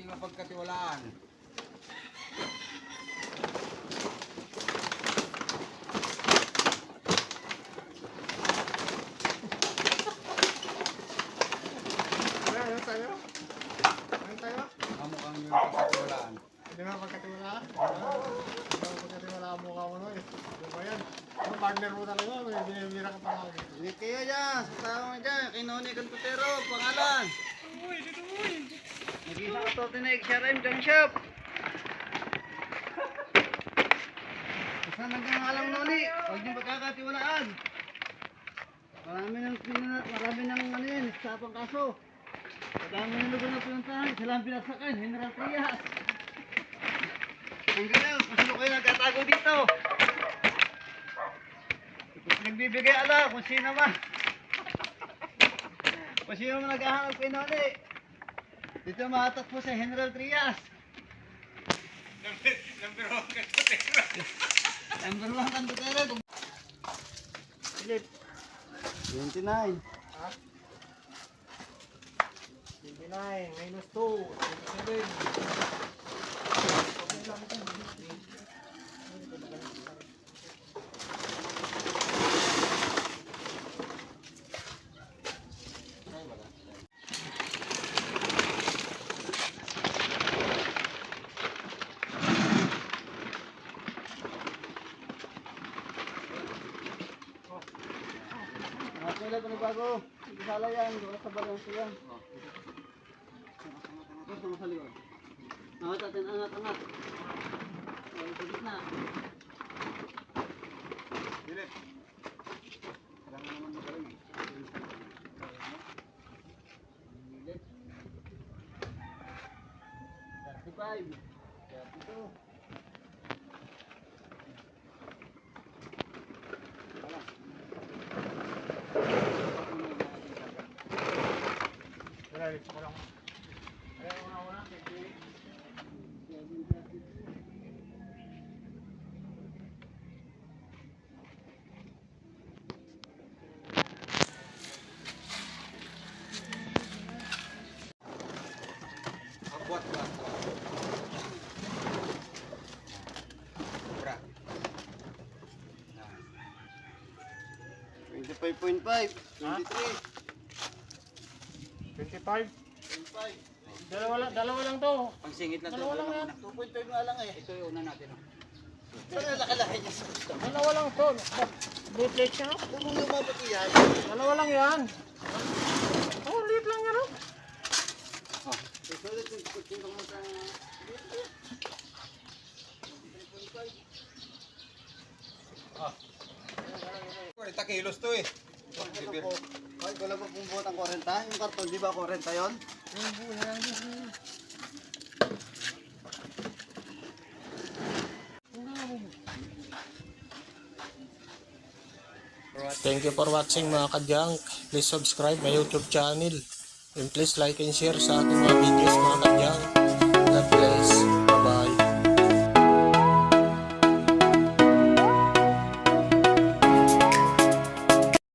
hindi mapagkatiwalaan. Ano tayo? Ano tayo? Mukhang yung pagkatiwalaan. Hindi ba pagkatiwalaan? Hindi ba pagkatiwalaan mo ka mo no eh. Ano ba yan? Ang partner mo talaga, may binibira ka pa lang. Hindi kaya dyan, sa tao mo dyan, kay Noni Cantutero, pangalan. Uy, dito uy! Nag-isa ka to, tinig, Sharim Junk Shop. Basta nagkangalang Noni, huwag niyong pagkakatiwalaan. Marami ng ano yan, isapang kaso. Madami ng lugar na pinuntahan, sila ang pinasakay, General Trias. Kung ganyan, kung sino kayo nagtatago dito. Nagbibigay alam kung sino man. Kung sino man naghahanap kay Noni. Dito mahatak po sa General Trias. Number 1 Cantutero. Number 1 Cantutero. Philip. 29. Ha? 29, minus 2, 27. Sila panibago. Hindi sala yan. Doon sa balance yan. Ito sa likod. Angat natin, angat. Sa gitna. Dilip. Kailangan naman magaling eh. Milit. 35. 32. Wala, dito ko lang. Ayaw mo na una, sige. Buat. Sobra. 25.5. 23. 25. 25. Dalawa lang to. Pangsingit na to. Dalawa lang yan. 2.5 nga lang eh. Ito yung una natin. Saan yung laki-laki niya sa gusto? Dalawa lang to. Bootleg siya. Kung lumabot yan. Dalawa lang yan. Oh, liit lang yan. Sulit yung kutintong mo sa... Ito kilos to eh. Ay, wala pa pong buhat ang 40. Yung karton, di ba 40 yun? Thank you for watching mga kadyang. Please subscribe my YouTube channel. And please like and share sa ating mga videos mga kadyang.